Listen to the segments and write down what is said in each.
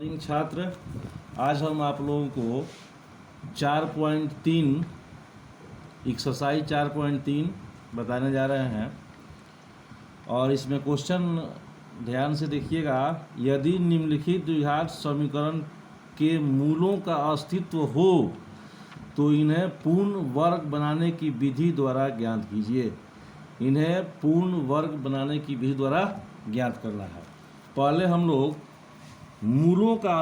छात्र, आज हम आप लोगों को 4.3 एक्सरसाइज 4.3 बताने जा रहे हैं। और इसमें क्वेश्चन ध्यान से देखिएगा। यदि निम्नलिखित द्विघात समीकरण के मूलों का अस्तित्व हो तो इन्हें पूर्ण वर्ग बनाने की विधि द्वारा ज्ञात कीजिए। इन्हें पूर्ण वर्ग बनाने की विधि द्वारा ज्ञात करना है। पहले हम लोग मूलों का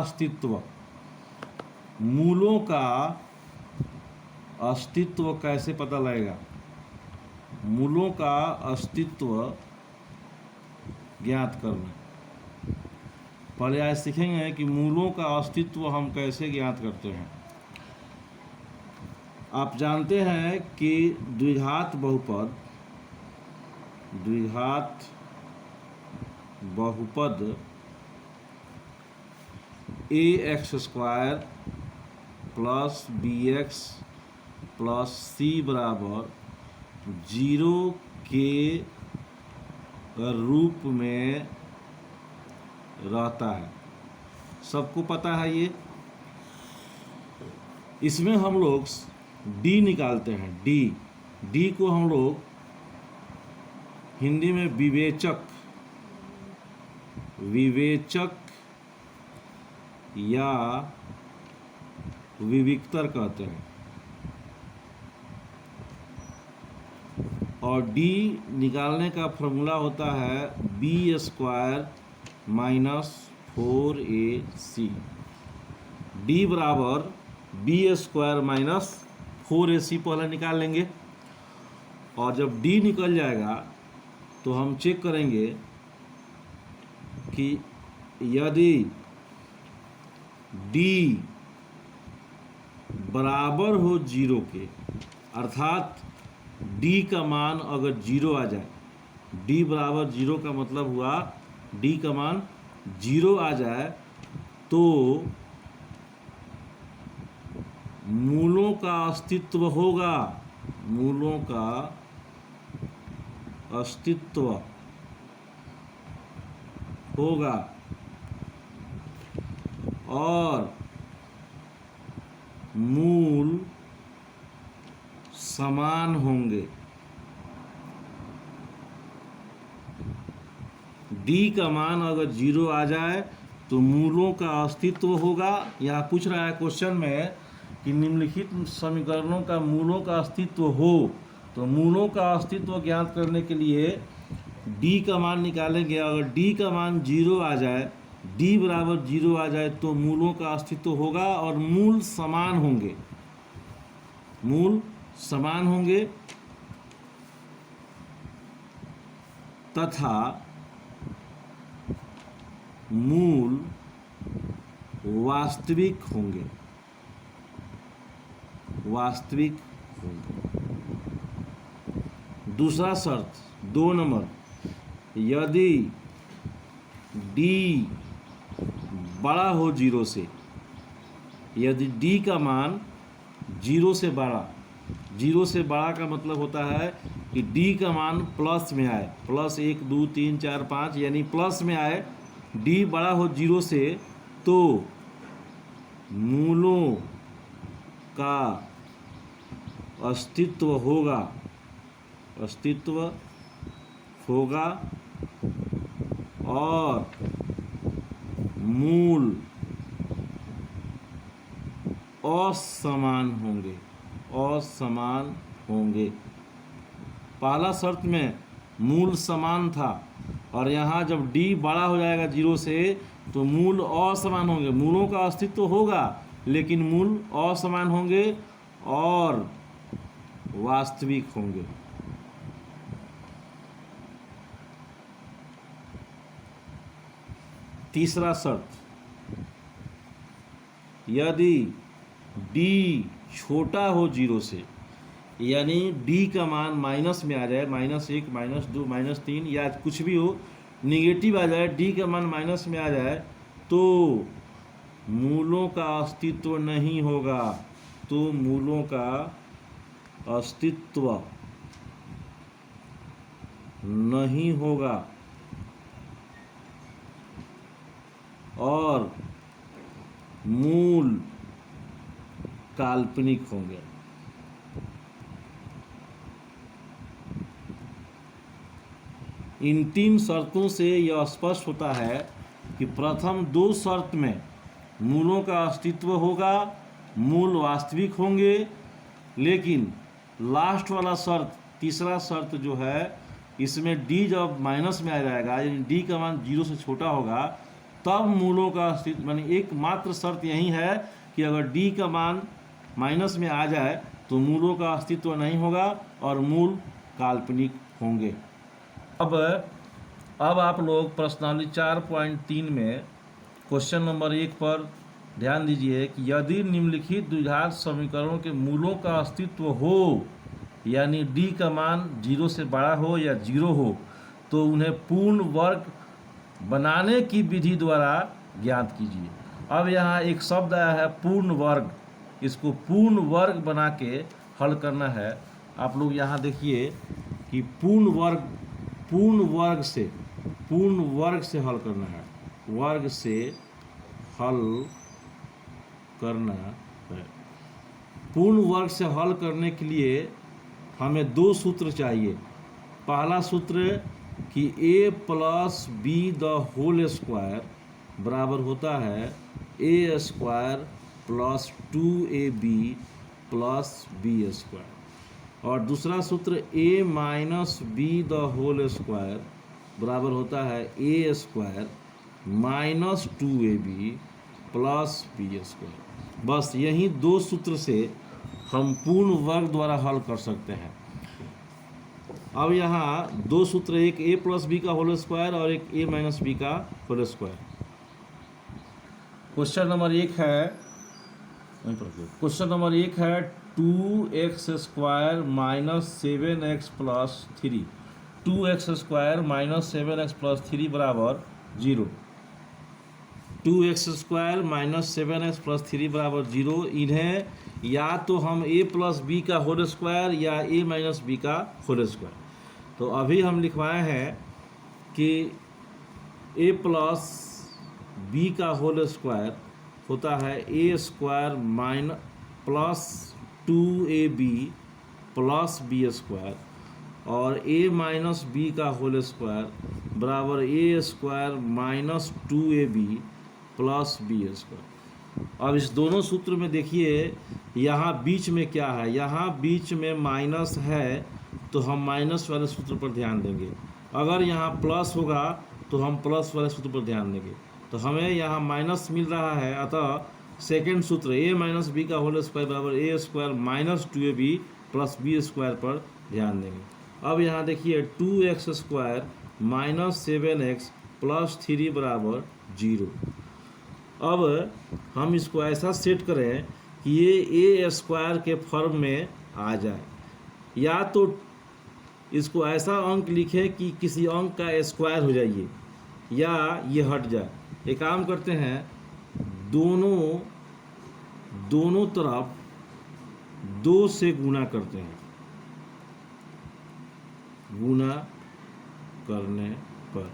अस्तित्व कैसे पता लगेगा। मूलों का अस्तित्व ज्ञात करना। पहले आज सीखेंगे कि मूलों का अस्तित्व हम कैसे ज्ञात करते हैं। आप जानते हैं कि द्विघात बहुपद ax² plus bx plus c बराबर 0 के रूप में रहता है। सबको पता है ये। इसमें हम लोग d निकालते हैं। d को हम लोग हिंदी में विवेचक या विविक्तर कहते हैं। और d निकालने का फॉर्मूला होता है b² माइनस 4ac। d बराबर b² माइनस 4ac पहले निकाल लेंगे। और जब d निकल जाएगा तो हम चेक करेंगे कि यदि d बराबर हो 0 के, अर्थात d का मान अगर 0 आ जाए, d बराबर 0 का मतलब हुआ d का मान 0 आ जाए तो मूलों का अस्तित्व होगा। मूलों का अस्तित्व होगा और मूल समान होंगे। d का मान अगर 0 आ जाए तो मूलों का अस्तित्व होगा। यहाँ पूछ रहा है क्वेश्चन में कि निम्नलिखित समीकरणों का मूलों का अस्तित्व हो, तो मूलों का अस्तित्व ज्ञात करने के लिए d का मान निकालेंगे। अगर d का मान 0 आ जाए, d बराबर 0 आ जाए तो मूलों का अस्तित्व होगा और मूल समान होंगे तथा मूल वास्तविक होंगे। दूसरा शर्त 2 नंबर, यदि d बड़ा हो 0 से, यदि d का मान 0 से बड़ा का मतलब होता है कि d का मान प्लस में आए, प्लस 1 2 3 4 5 यानी प्लस में आए, d बड़ा हो 0 से, तो मूलों का अस्तित्व होगा और मूल असमान होंगे। पहला शर्त में मूल समान था और यहाँ जब d बड़ा हो जाएगा 0 से तो मूल असमान होंगे। मूलों का अस्तित्व होगा लेकिन मूल असमान होंगे और वास्तविक होंगे। तीसरा शर्त, यदि d छोटा हो 0 से, यानी d का मान माइनस में आ जाए, -1 -2 -3 या कुछ भी हो, निगेटिव आ जाए, d का मान माइनस में आ जाए तो मूलों का अस्तित्व नहीं होगा। तो मूलों का अस्तित्व नहीं होगा और मूल काल्पनिक होंगे। इन 3 शर्तों से यह स्पष्ट होता है कि प्रथम 2 शर्त में मूलों का अस्तित्व होगा, मूल वास्तविक होंगे, लेकिन लास्ट वाला शर्त, तीसरा शर्त जो है, इसमें d जब माइनस में आ जाएगा, यानी d का मान 0 से छोटा होगा, तब मूलों का अस्तित्व, मानी एकमात्र शर्त यही है कि अगर d का मान माइनस में आ जाए तो मूलों का अस्तित्व नहीं होगा और मूल काल्पनिक होंगे। अब आप लोग प्रश्नावली 4.3 में क्वेश्चन नंबर 1 पर ध्यान दीजिए कि यदि निम्नलिखित द्विघात समीकरणों के मूलों का अस्तित्व हो, यानी d का मान 0 से बड़ा हो या 0 हो, तो उन्हें पूर्ण वर्ग बनाने की विधि द्वारा ज्ञात कीजिए। अब यहाँ एक शब्द आया है पूर्ण वर्ग, इसको पूर्ण वर्ग बना के हल करना है। आप लोग यहाँ देखिए कि पूर्ण वर्ग से हल करना है, वर्ग से हल करना है। पूर्ण वर्ग से हल करने के लिए हमें 2 सूत्र चाहिए। पहला सूत्र कि a plus B the whole square बराबर होता है a square plus 2ab plus B square, और दूसरा सूत्र a minus B the whole square बराबर होता है a square minus 2ab plus B square. बस यही 2 सूत्र से हम पूर्ण वर्ग द्वारा हल कर सकते हैं। अब यहाँ 2 सूत्र, एक a प्लस बी का होल स्क्वायर और एक a माइनस बी का होल स्क्वायर। क्वेश्चन नंबर 1 है 2x square minus 7x plus 3, 2x square minus 7x plus 3 बराबर 0। 2x square minus 7x plus 3 बराबर 0। इन्हें या तो हम a प्लस बी का होल स्क्वायर या a माइनस बी का होल स्क्वायर, तो अभी हम लिखवाए हैं कि a प्लस बी का होल स्क्वायर होता है a square minus plus 2ab plus B square, और a माइनस बी का होल स्क्वायर बराबर a square minus 2ab plus B square. अब इस दोनों सूत्र में देखिए यहाँ बीच में क्या है, यहाँ बीच में माइनस है, तो हम माइनस वाले सूत्र पर ध्यान देंगे। अगर यहाँ प्लस होगा तो हम प्लस वाले सूत्र पर ध्यान देंगे। तो हमें यहाँ माइनस मिल रहा है, अतः सेकेंड सूत्र a माइनस बी का होल स्क्वायर बराबर a square minus 2ab plus B square पर ध्यान देंगे। अब यहाँ देखिए 2x square minus 7x plus 3 बराबर 0। अब हम इसको ऐसा सेट करें कि ये a स्क्वायर के फॉर्म में आ जाए, या तो इसको ऐसा अंक लिखें कि किसी अंक का स्क्वायर हो जाइए, या ये हट जाए। एक काम करते हैं, दोनों तरफ 2 से गुना करते हैं। गुना करने पर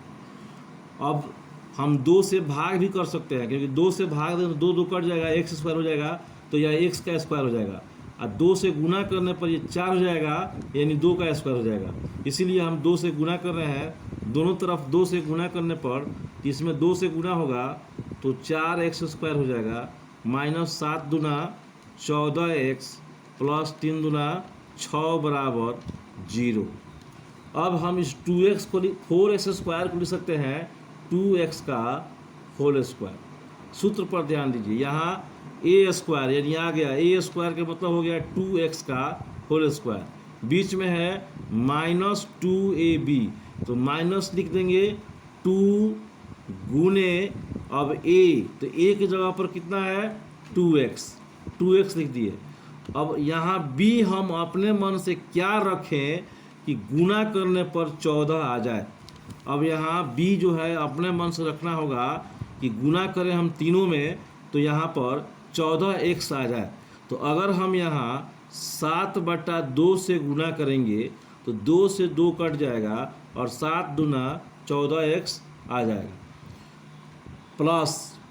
अब हम 2 से भाग भी कर सकते हैं, क्योंकि 2 से भाग दें तो 2 कट जाएगा, x स्क्वायर हो जाएगा, तो यह x का स्क्वायर हो जाएगा, और 2 से गुना करने पर ये 4 हो जाएगा, यानी 2 का स्क्वायर हो जाएगा। इसीलिए हम 2 से गुना कर रहे हैं। दोनों तरफ 2 से गुना करने पर इसमें 2 से गुना होगा तो 4x स्क्वायर हो जाएगा, माइनस 7 दूना 14x प्लस 3 दूना 6 बराबर 0। अब हम इस 2x को 4x स्क्वायर को लिख सकते हैं 2x का होल स्क्वायर। सूत्र पर ध्यान दीजिए, यहाँ a स्क्वायर यानी आ गया, a स्क्वायर का मतलब हो गया 2x का होल स्क्वायर, बीच में है माइनस 2ab, तो माइनस लिख देंगे 2 गुने अब a, तो a की जगह पर कितना है 2x लिख दिए। अब यहाँ b हम अपने मन से क्या रखें कि गुना करने पर 14 आ जाए। अब यहाँ b जो है अपने मन से रखना होगा कि गुना करें हम तीनों में तो यहाँ पर 14x आ जाए। तो अगर हम यहाँ 7/2 से गुना करेंगे तो 2 से 2 कट जाएगा और 7 दूना 14x आ जाएगा।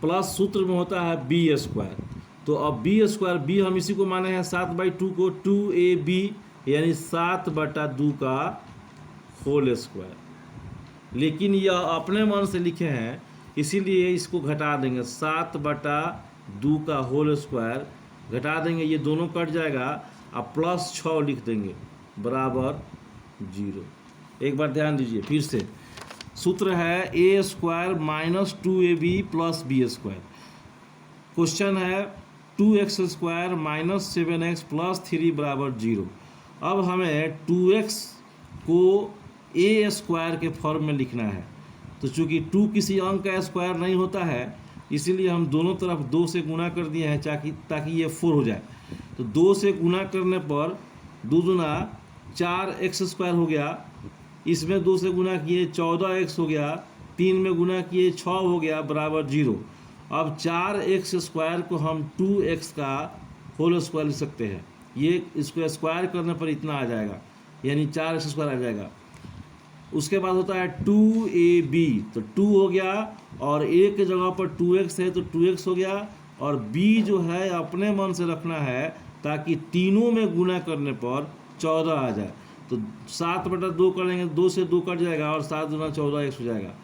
प्लस सूत्र में होता है बी स्क्वायर। तो अब बी स्क्वायर, बी हम इसी को माने हैं 7/2 को, 2ab यानी 7/2 का होल स्क्वायर। लेकिन यह अपने मन से लिखे हैं इसीलिए इसको घटा देंगे, 7/2 का होल स्क्वायर घटा देंगे, ये दोनों कट जाएगा, अब प्लस 6 लिख देंगे बराबर 0। एक बार ध्यान दीजिए फिर से, सूत्र है a square minus 2ab plus B square. Question है 2x square minus 7x plus 3 बराबर 0। अब हमें 2x को a स्क्वायर के फॉर्म में लिखना है। तो चूंकि 2 किसी अंक का स्क्वायर नहीं होता है इसीलिए हम दोनों तरफ 2 से गुना कर दिए हैं ताकि ये 4 हो जाए। तो 2 से गुना करने पर 2 दूना 4x स्क्वायर हो गया, इसमें 2 से गुना किए 14x हो गया, 3 में गुना किए 6 हो गया बराबर 0। अब 4x स्क्वायर को हम 2x का होल स्क्वायर लिख सकते हैं, ये इसको स्क्वायर करने पर इतना आ जाएगा यानी 4x स्क्वायर आ जाएगा। उसके बाद होता है 2ab, तो 2 हो गया और a के जगह पर 2x है तो 2x हो गया, और b जो है अपने मन से रखना है ताकि तीनों में गुना करने पर 14 आ जाए। तो 7/2 कर लेंगे, 2 से 2 कट जाएगा और 7 दूना 14x हो जाएगा।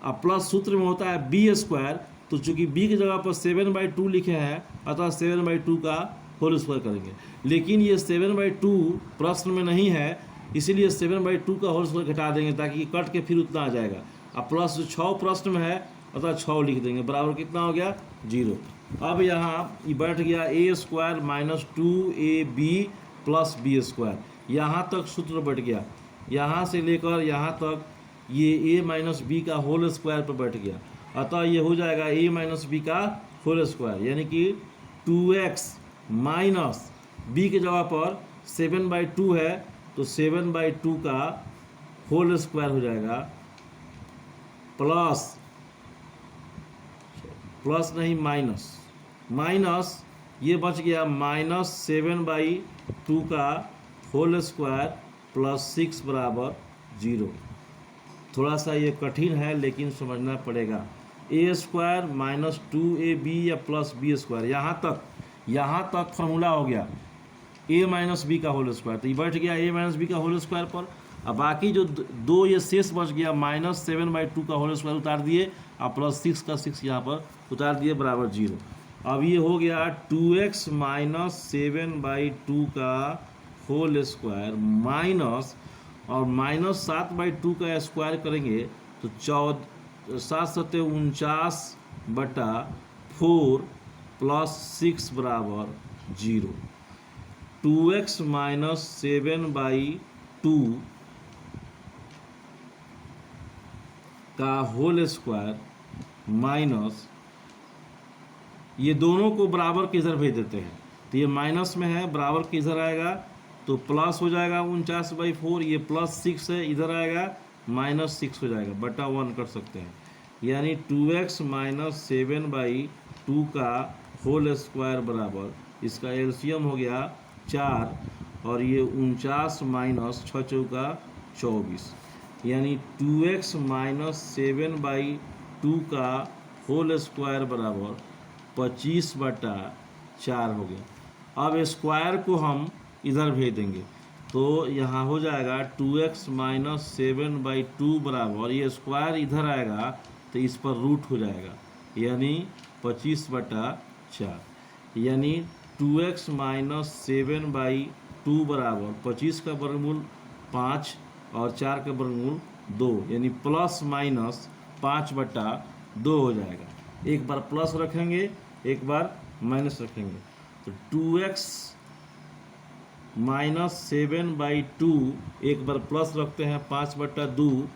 अब प्लस सूत्र में होता है बी स्क्वायर, तो चूंकि b की जगह पर 7/2 लिखे हैं अतः 7/2 का होल स्क्वायर करेंगे। लेकिन ये 7/2 प्रश्न में नहीं है इसीलिए 7/2 का होल स्क्वायर घटा देंगे ताकि कट के फिर उतना आ जाएगा। अब प्लस 6 प्रश्न में है अतः 6 लिख देंगे बराबर कितना हो गया 0। अब यहाँ ये बैठ गया a square minus 2ab plus B square, यहाँ तक सूत्र बैठ गया, यहाँ से लेकर यहाँ तक ये a माइनस बी का होल स्क्वायर पर बैठ गया, अतः ये हो जाएगा a माइनस बी का होल स्क्वायर यानी कि 2x माइनस b की जगह पर 7/2 है तो 7/2 का होल स्क्वायर हो जाएगा, प्लस नहीं माइनस ये बच गया माइनस 7/2 का होल स्क्वायर प्लस 6 बराबर 0। थोड़ा सा ये कठिन है लेकिन समझना पड़ेगा। a स्क्वायर माइनस 2ab या प्लस बी स्क्वायर, यहाँ तक फॉर्मूला हो गया a माइनस बी का होल स्क्वायर, तो ये बैठ गया a माइनस बी का होल स्क्वायर पर। अब बाकी जो 2 ये शेष बच गया माइनस 7/2 का होल स्क्वायर उतार दिए और प्लस 6 का 6 यहाँ पर उतार दिए बराबर 0। अब ये हो गया 2x माइनस 7/2 का होल स्क्वायर माइनस और माइनस 7/2 का स्क्वायर करेंगे तो 7×7=49/4 प्लस 6 बराबर 0। 2x माइनस 7/2 का होल स्क्वायर माइनस, ये दोनों को बराबर के इधर भेज देते हैं तो ये माइनस में है बराबर के इधर आएगा तो प्लस हो जाएगा 49/4, ये प्लस 6 है इधर आएगा माइनस 6 हो जाएगा बटा 1 कर सकते हैं, यानी 2x माइनस 7/2 का होल स्क्वायर बराबर, इसका एलसीएम हो गया 4 और ये 49 माइनस 6 चौका 24, यानी 2x माइनस 7/2 का होल स्क्वायर बराबर 25/4 हो गया। अब स्क्वायर को हम इधर भेज देंगे तो यहाँ हो जाएगा 2x माइनस 7/2 बराबर, ये स्क्वायर इधर आएगा तो इस पर रूट हो जाएगा यानी 25/4, यानी 2x माइनस 7/2 बराबर 25 का वर्गमूल 5 और 4 का वर्गमूल 2 यानी प्लस माइनस 5/2 हो जाएगा। एक बार प्लस रखेंगे एक बार माइनस रखेंगे तो 2x माइनस 7/2, एक बार प्लस रखते हैं 5/2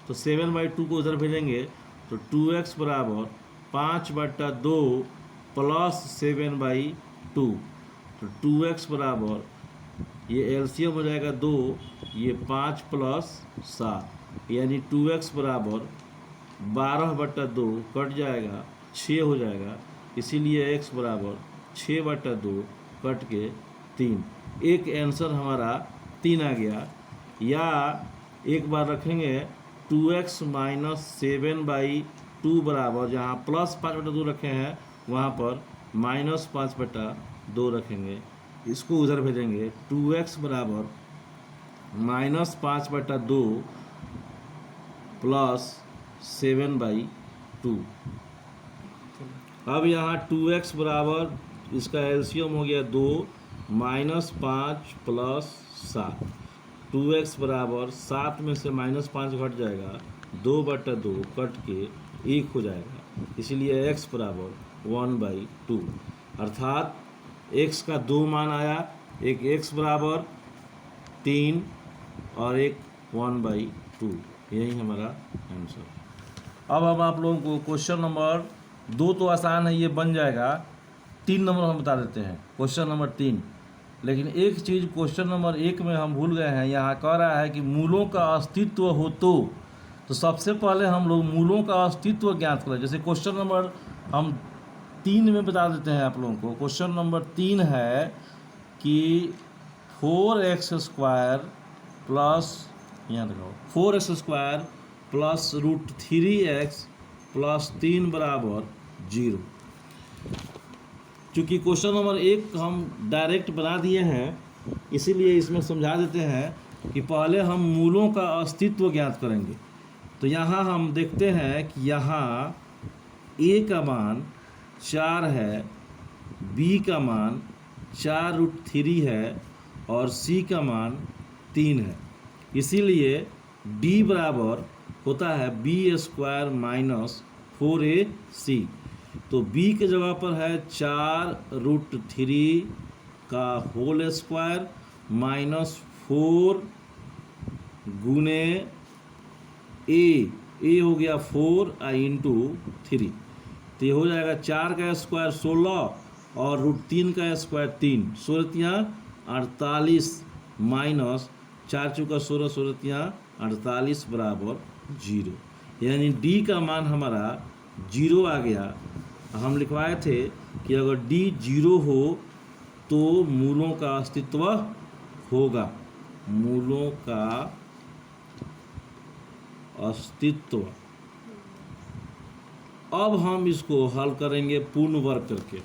तो 7/2 को उधर भेजेंगे तो 2x बराबर 5/2 प्लस 7/2, तो 2x बराबर ये एलसीएम हो जाएगा 2, ये 5 प्लस 7 यानी 2x बराबर 12/2 कट जाएगा 6 हो जाएगा, इसीलिए x बराबर 6/2 कट के 3, एक आंसर हमारा 3 आ गया। या एक बार रखेंगे 2x माइनस 2 बराबर जहाँ +5/2 रखे हैं वहाँ पर -5/2 रखेंगे, इसको उधर भेजेंगे। 2x बराबर -5/2 + 7/2। अब यहाँ 2x बराबर इसका एलसीएम हो गया 2 -5 + 7। 2x बराबर 7 में से -5 घट जाएगा, 2/2 कट के 1 हो जाएगा, इसलिए x बराबर 1/2। अर्थात x का 2 मान आया, एक x बराबर 3 और एक 1/2। यही हमारा आंसर। अब हम आप लोगों को क्वेश्चन नंबर 2 तो आसान है, ये बन जाएगा। 3 नंबर हम बता देते हैं, क्वेश्चन नंबर 3। लेकिन एक चीज़ क्वेश्चन नंबर 1 में हम भूल गए हैं। यहाँ कह रहा है कि मूलों का अस्तित्व हो तो सबसे पहले हम लोग मूलों का अस्तित्व ज्ञात करें। जैसे क्वेश्चन नंबर हम 3 में बता देते हैं आप लोगों को। क्वेश्चन नंबर 3 है कि 4x² प्लस, यहाँ देखो 4x² प्लस √3x प्लस 3 बराबर 0। चूँकि क्वेश्चन नंबर 1 हम डायरेक्ट बना दिए हैं, इसीलिए इसमें समझा देते हैं कि पहले हम मूलों का अस्तित्व ज्ञात करेंगे। तो यहाँ हम देखते हैं कि यहाँ a का मान 4 है, b का मान 4√3 है और c का मान 3 है। इसीलिए d बराबर होता है b² - 4ac। तो b के जगह पर है 4√3 का होल स्क्वायर -4 गुने a हो गया 4 इंटू 3। तो ये हो जाएगा 4 का स्क्वायर 16 और √3 का स्क्वायर 3, 16×3 48 -4 चुका 16, 16×3 बराबर 0। यानी d का मान हमारा 0 आ गया। हम लिखवाए थे कि अगर d 0 हो तो मूलों का अस्तित्व होगा। मूलों का अस्तित्व। अब हम इसको हल करेंगे पूर्ण वर्ग करके।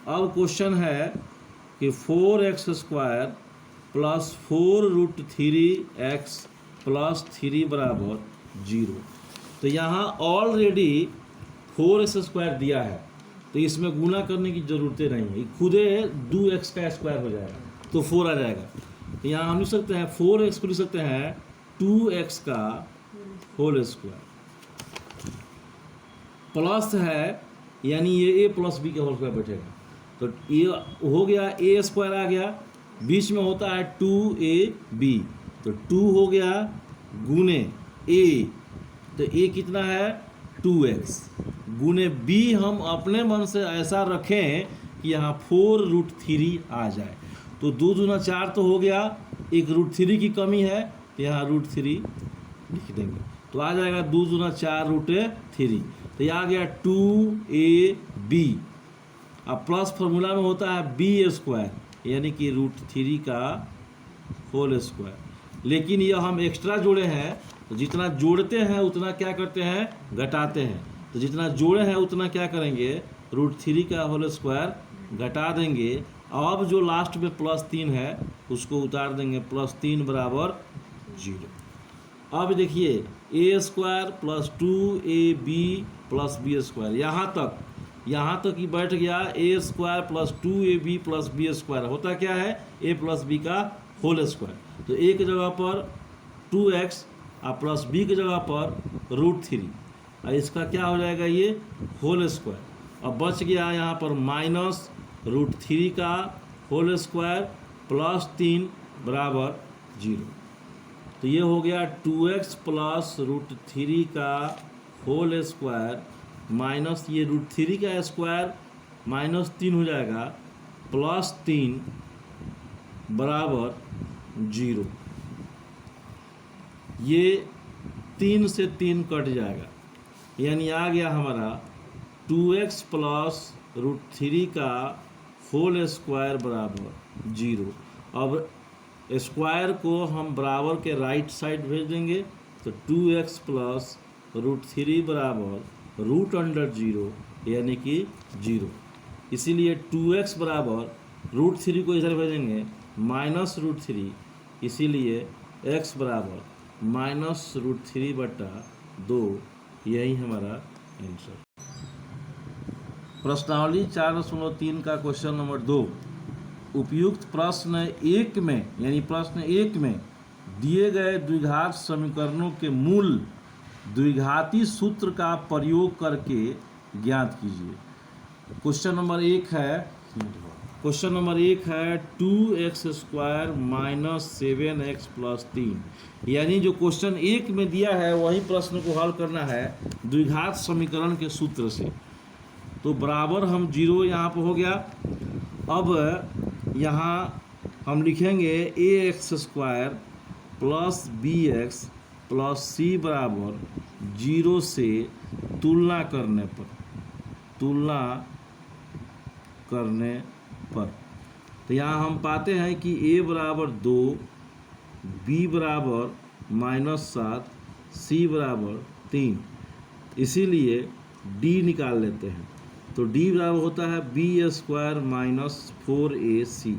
अब क्वेश्चन है कि 4x² प्लस 4√3x प्लस 3 बराबर 0। तो यहाँ ऑलरेडी 4x² दिया है, तो इसमें गुना करने की ज़रूरतें नहीं है, खुदे 2x का स्क्वायर हो जाएगा तो 4 आ जाएगा। तो यहाँ हम लिख सकते हैं 4x को लिख सकते हैं 2x का होल स्क्वायर प्लस है, यानी ये a प्लस b के होल स्क्वायर बैठेगा। तो ये हो गया a² आ गया, बीच में होता है 2ab, तो 2 हो गया गुने a, तो a कितना है 2x गुने b। हम अपने मन से ऐसा रखें कि यहाँ 4√3 आ जाए, तो 2 दूना 4 तो हो गया, एक √3 की कमी है, तो यहाँ √3 लिख देंगे, तो आ जाएगा 2 दूना 4√3। तो ये आ गया 2ab। अब प्लस फॉर्मूला में होता है b², यानी कि √3 का होल स्क्वायर। लेकिन यह हम एक्स्ट्रा जोड़े हैं, तो जितना जोड़ते हैं उतना क्या करते हैं, घटाते हैं। तो जितना जोड़े हैं उतना क्या करेंगे, √3 का होल स्क्वायर घटा देंगे। अब जो लास्ट में +3 है उसको उतार देंगे, +3 बराबर 0। अब देखिए a² plus 2ab plus b², यहाँ तक ही बैठ गया। a² plus 2ab plus b² होता क्या है, a प्लस b का होल स्क्वायर। तो a की जगह पर 2x और प्लस b की जगह पर √3, और इसका क्या हो जाएगा, ये होल स्क्वायर। अब बच गया यहाँ पर -√3 का होल स्क्वायर प्लस 3 बराबर 0। तो ये हो गया 2x प्लस √3 का होल स्क्वायर माइनस ये √3 का स्क्वायर -3 हो जाएगा प्लस 3 बराबर 0। ये 3 से 3 कट जाएगा, यानी आ गया हमारा 2x प्लस √3 का होल स्क्वायर बराबर 0। अब स्क्वायर को हम बराबर के राइट साइड भेज देंगे, तो 2x प्लस √3 बराबर रूट अंडर जीरो यानी कि जीरो। इसीलिए 2x बराबर √3 को इधर भेजेंगे -√3, इसीलिए x बराबर -√3/2, यही हमारा आंसर। प्रश्नावली 4.3 का क्वेश्चन नंबर 2। उपयुक्त प्रश्न एक में यानी प्रश्न एक में दिए गए द्विघात समीकरणों के मूल द्विघाती सूत्र का प्रयोग करके ज्ञात कीजिए। क्वेश्चन नंबर एक है 2x² - 7x + 3, यानी जो क्वेश्चन एक में दिया है वही प्रश्न को हल करना है द्विघात समीकरण के सूत्र से। तो बराबर हम 0 यहाँ पर हो गया। अब यहाँ हम लिखेंगे ax² + bx + c बराबर 0 से तुलना करने पर तो यहाँ हम पाते हैं कि a बराबर 2, b बराबर -7, c बराबर 3, इसीलिए d निकाल लेते हैं। तो d बराबर होता है b² - 4ac।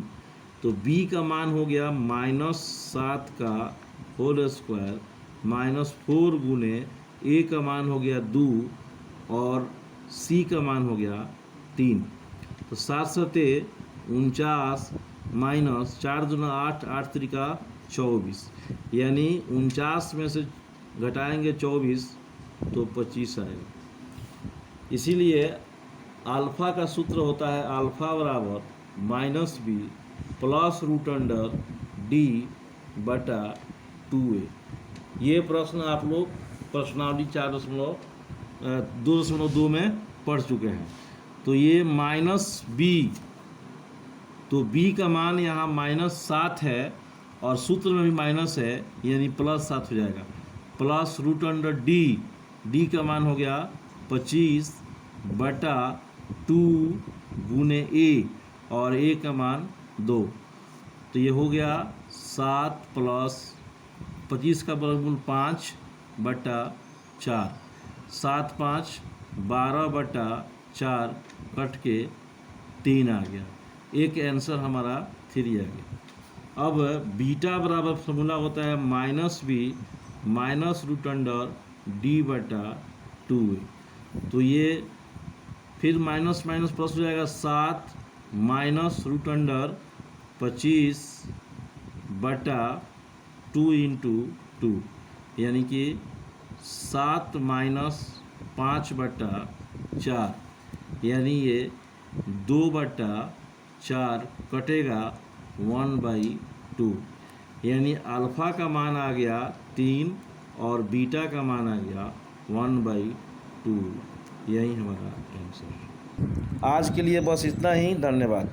तो b का मान हो गया -7 का होल स्क्वायर -4 गुने a का मान हो गया 2 और c का मान हो गया 3। तो 7 × 49 - 4 दूना 8, 8 त्रिका 24, यानी 49 में से घटाएंगे 24 तो 25 आएगा। इसीलिए अल्फ़ा का सूत्र होता है अल्फ़ा बराबर -b + √d/2a। ये प्रश्न आप लोग प्रश्नावली 4.2 में पढ़ चुके हैं। तो ये -b, तो b का मान यहाँ -7 है और सूत्र में भी माइनस है यानी +7 हो जाएगा, प्लस √d, d का मान हो गया 25/2 गुने a और a का मान 2। तो ये हो गया 7 + 25 का वर्गमूल 5/4, 7 × 5 = 12/4 कट के 3 आ गया। एक आंसर हमारा 3 आ गया। अब बीटा बराबर फॉर्मूला होता है -b -√d/2a। तो ये फिर माइनस माइनस प्लस हो जाएगा, 7 -√25/2 × 2, यानी कि 7 - 5/4, यानी ये 2/4 कटेगा 1/2, यानी अल्फ़ा का मान आ गया 3 और बीटा का मान आ गया 1/2। यही हमारा आंसर। आज के लिए बस इतना ही, धन्यवाद।